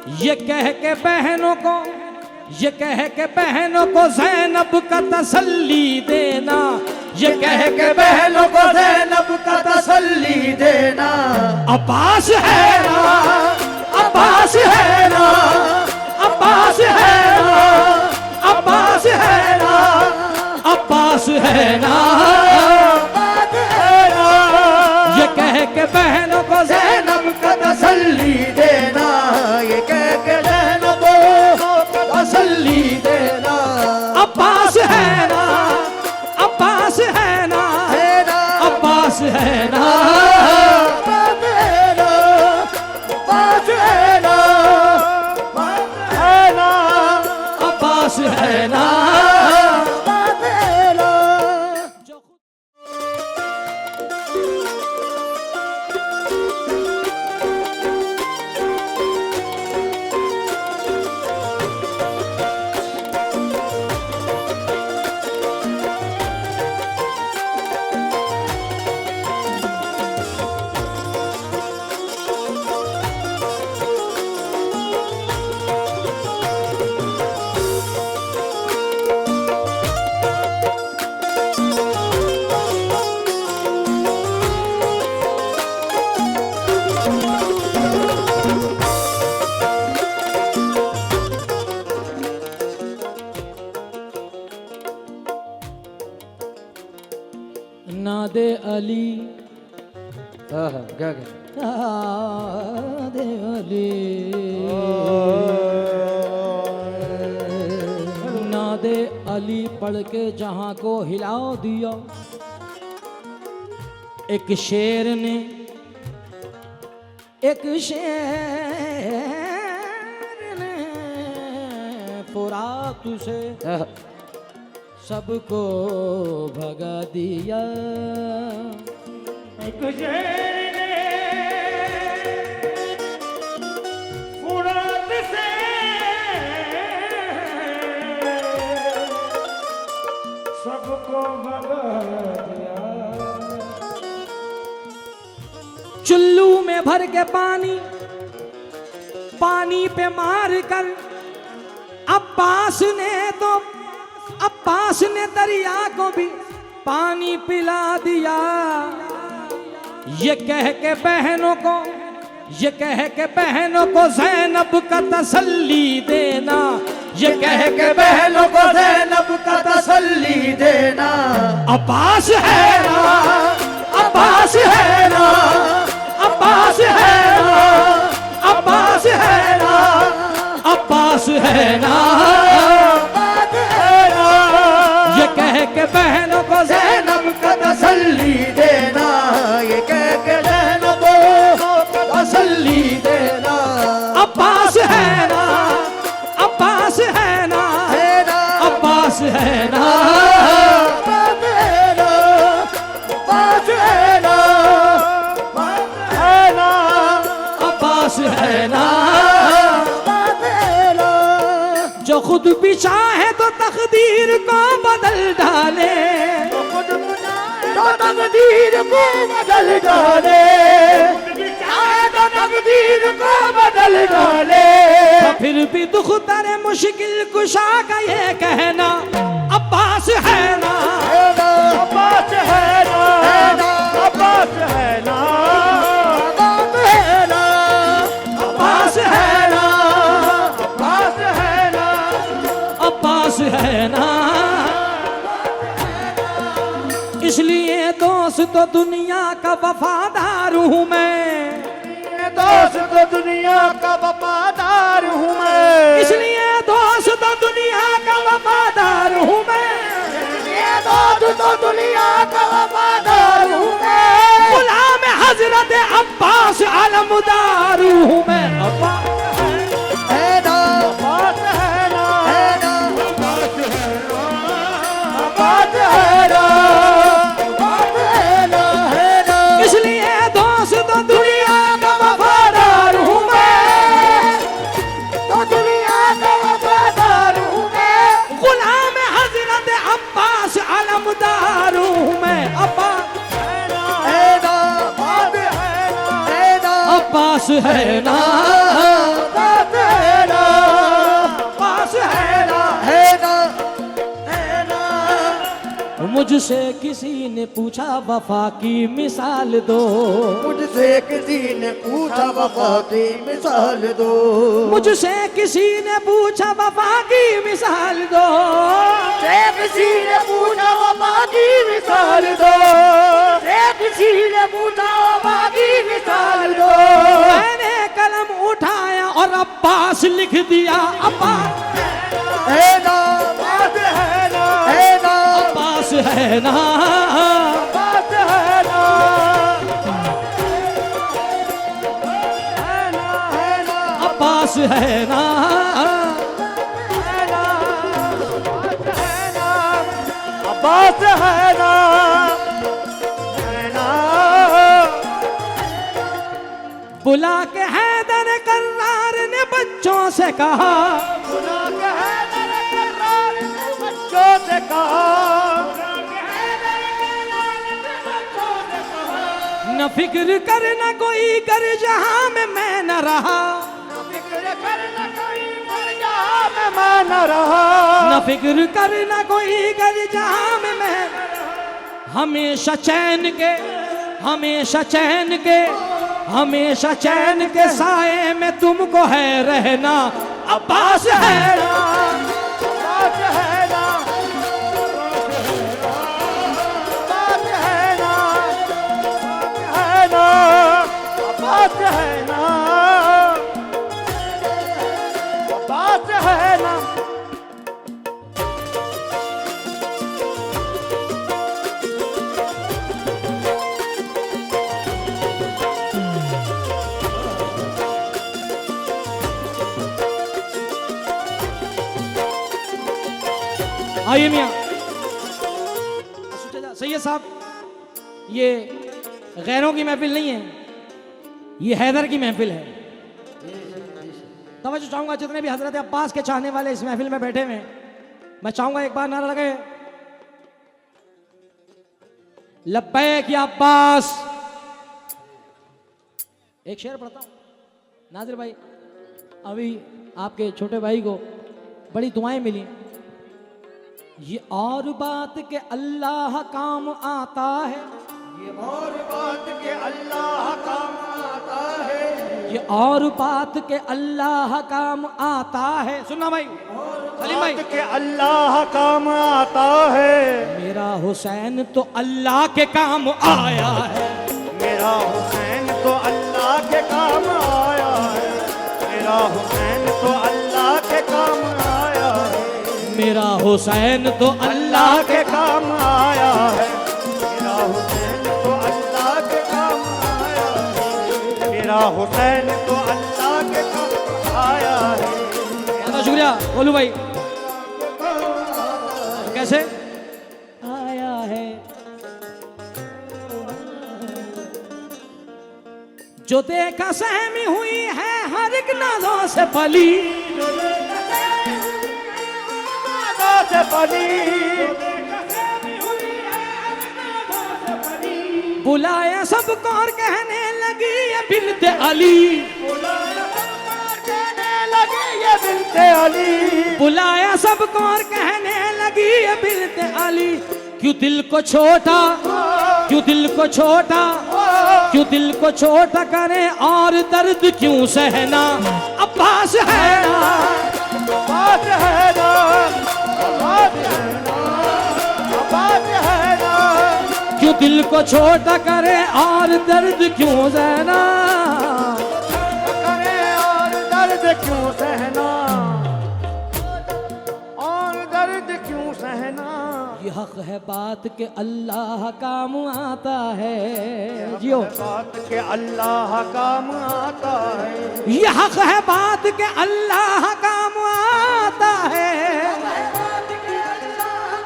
ये कह के बहनों को, ये कह के बहनों को ज़ैनब का तसल्ली देना, ये कह के बहनों को ज़ैनब का तसल्ली देना। अब्बास है ना, अब्बास है ना, अब्बास है ना, अब्बास है ना, अब्बास है ना, बात है ना। ये कह के बहनों को ज़ैनब का तसल्ली देना, ये कह के ज़ैनब को तसल्ली देना। अब्बास है ना, अब्बास है ना, अब्बास है ना, बात है ना, बात है ना, बात है ना, अब्बास है ना। बात है ना। नादे अली, क्या नादे अली, नादे अली पढ़ के जहां को हिला दिया। एक शेर ने, एक शेर ने फुरात से सबको भगा दिया। एक शेर ने फुरात से सबको भगा दिया। चुल्लू में भर के पानी, पानी पे मार कर अब्बास ने दरिया को भी पानी पिला दिया। ये कह के बहनों को, ये कह के बहनों को ज़ैनब का तसल्ली देना, ये कह के बहनों को ज़ैनब का तसल्ली देना। अब्बास है ना, अब्बास है ना, अब्बास है ना, अब्बास है ना, अब्बास है ना, बात है ना। ये कह के बहनों को ज़ैनब का तसल्ली देना, ये कह के ज़ैनब को तसल्ली देना। अब्बास है ना, अब्बास है ना, अब्बास है ना, बात है ना, बात है ना, बात है ना, अब्बास है ना। बात है ना। जो खुद भी चाहे तो तकदीर को बदल डाले, तो तकदीर को बदल डाले, चाहे तो तकदीर को बदल डाले। तो फिर भी दुख दरे मुश्किल कुशा का ये कहना अब्बास है ना, अब्बास है ना, अब्बास है ना, बात है ना, अब्बास है ना, बात है ना, अब्बास है ना। इसलिए दोस्त तो दुनिया का वफादार हूँ मैं, दोस्त तो दुनिया का वफादार हूँ मैं। इसलिए दोस्त तो दुनिया का वफादार हूँ मैं, ये दोस्त तो दुनिया का वफादार हूँ मैं। गुलाम हजरत अब्बास अलमदार हूँ मैं। अब्बास है ना, बात है ना, बात है ना, बात है ना, है ना। इसलिए दोस्त तो दुनिया का वफादार हूँ मैं, तो दुनिया का वफादार हूँ मैं। गुलाम हजरत अब्बास अलमदार हूँ मैं। अब्बास है ना, बात है ना, अब्बास है ना, बात है मुझसे किसी ने पूछा वफा की मिसाल दो, मुझसे किसी ने पूछा वफा की मिसाल दो, मुझसे किसी ने पूछा वफा की मिसाल दो, मुझसे किसी ने पूछा वफा की मिसाल दो, मुझसे किसी ने पूछा वफा की मिसाल दो। मैंने कलम उठाया और अब्बास लिख दिया, अब्बास है ना बात है ना, है ना अब्बास है ना, बात है ना, है ना अब्बास है ना, बात है ना, है ना बुला के हैदर करार ने बच्चों से कहा, बुला के हैदर करार ने बच्चों से कहा, न फिक्र करना कोई कर जहां में मैं न रहा, फिक्र करना कोई कर जहां में मैं न रहा, न फिक्र करना कोई कर जहां में मैं, हमेशा चैन के, हमेशा चैन के, हमेशा चैन के साए में तुमको है रहना, अब्बास है ना, बात है ना, बात है ना, है ना बात है ना, बात है ना। आइए मियाँ सैयद साहब, ये गैरों की महफिल नहीं है, ये हैदर की महफिल है। तवज्जो चाहूंगा जितने भी हजरत अब्बास के चाहने वाले इस महफिल में बैठे हुए हैं, मैं चाहूंगा एक बार नारा लगे, लब्बैक या अब्बास। एक शेर पढ़ता हूं नाजिर भाई, अभी आपके छोटे भाई को बड़ी दुआएं मिली, ये और बात के अल्लाह काम आता है, ये और बात के अल्लाह काम आता है, ये और बात के अल्लाह काम आता है। सुनना भाई सलीम भाई, बात के अल्लाह काम आता है, मेरा हुसैन तो अल्लाह के काम आया है, मेरा हुसैन तो अल्लाह के काम आया है, मेरा हुसैन तो अल्लाह के काम आया है, मेरा हुसैन तो अल्लाह अल्लाह के काम आया है, मेरा हुसैन तो अल्लाह के काम आया है, मेरा हुसैन तो अल्लाह के काम आया है। बहुत शुक्रिया बोलू भाई। कैसे आया है, जो देखा सहमी हुई है हर एक नाजों से पली, से पली बुलाया सबको और कहने लगी ये बिन्ते अली, कहने लगे ये बिन्ते अली, बुलाया सबको और कहने लगी ये बिन्ते अली, क्यों दिल को छोटा, क्यों दिल को छोटा, क्यों दिल को छोटा करे और दर्द क्यों सहना, अब्बास है ना, बात है ना, बात है ना, बात है ना, क्यों दिल को छोटा करे और दर्द क्यों सहना, करे और दर्द क्यों सहना, और दर्द क्यों सहना। ये हक है बात के अल्लाह काम आता है, जियो बात के अल्लाह काम आता है, ये हक है बात के अल्लाह काम आता है,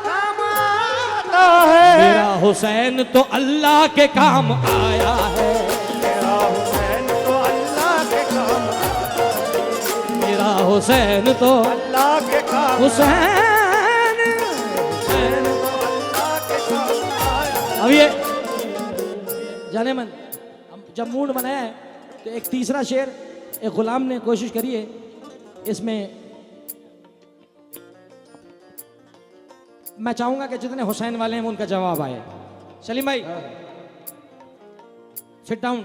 काम आता है, मेरा हुसैन तो अल्लाह के काम आया है, मेरा हुसैन तो अल्लाह के काम, मेरा हुसैन तो अल्लाह के काम, हुसैन, हुसैन। तो अल्लाह के काम आया। अब ये जाने मन हम जब मूड बनाया है तो एक तीसरा शेर एक गुलाम ने कोशिश करी है, इसमें मैं चाहूंगा कि जितने हुसैन वाले हैं वो उनका जवाब आए। सलीम भाई सिट डाउन।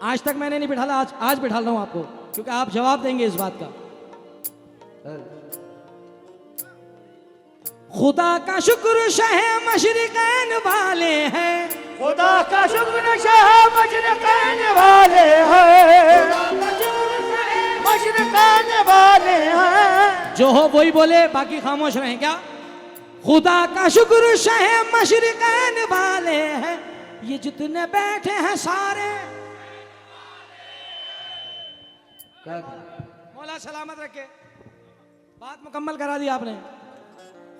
आज तक मैंने नहीं बिठाला, आज बिठा रहा हूं आपको, क्योंकि आप जवाब देंगे इस बात का। खुदा का शुक्र शह मशरिकैन वाले हैं, खुदा का शुक्र शह मशरिकैन वाले हैं, मशरिकैन वाले हैं। जो हो वही बोले, बाकी खामोश रहें। क्या? खुदा का शुक्र शह मशरिकैन वाले हैं, ये जितने बैठे हैं सारे। मौला सलामत रखे, बात मुकम्मल करा दी आपने।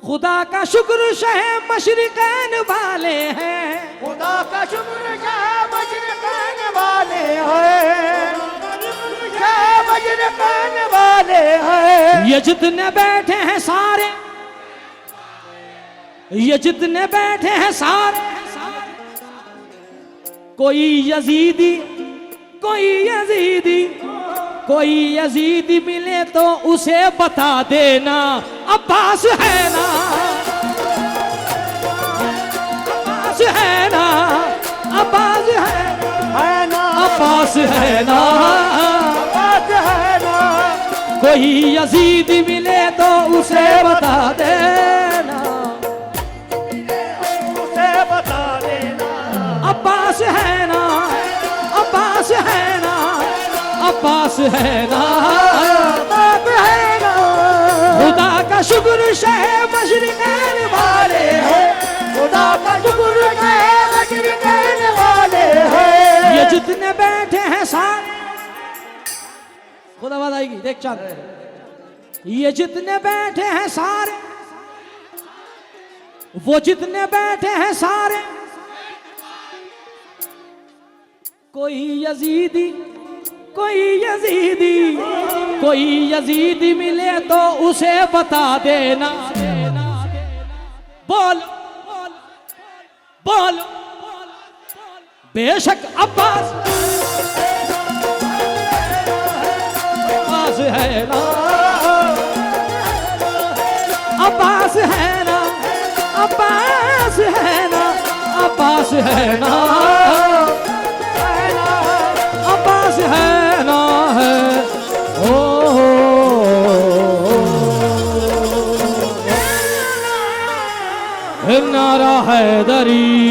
खुदा का शुक्र शह मशरिकैन वाले हैं, खुदा का शुक्र शह मशरिकैन वाले हैं, शह मशरिकैन वाले हैं। ये जितने बैठे हैं सारे, ये जितने बैठे हैं सारे, कोई यजीदी, कोई यजीदी, कोई यजीदी मिले तो उसे बता देना अब्बास है ना, अब्बास है ना, अब्बास है ना, अब्बास है ना, अब्बास है ना। कोई यजीदी मिले तो उसे बता देना, उसे बता देना अब्बास है ना, अब्बास है ना, अब्बास है ना, अब्बास है ना। खुदा का शुक्र शह मशरिकैन वाले हैं, खुदा का शुक्र शह मशरिकैन वाले हैं। ये जितने बैठे हैं सारे, खुदा बात आएगी देख चांद। ये जितने बैठे हैं सारे, वो जितने बैठे हैं सारे, कोई यजीदी, कोई यजीदी, कोई यजीदी मिले तो उसे बता देना। बोल बोल, बेशक अब्बास, अब्बास है ना, अब्बास है ना, अब्बास है ना, अब्बास है ना, अब्बास है ना, है ओ नारा हैदरी।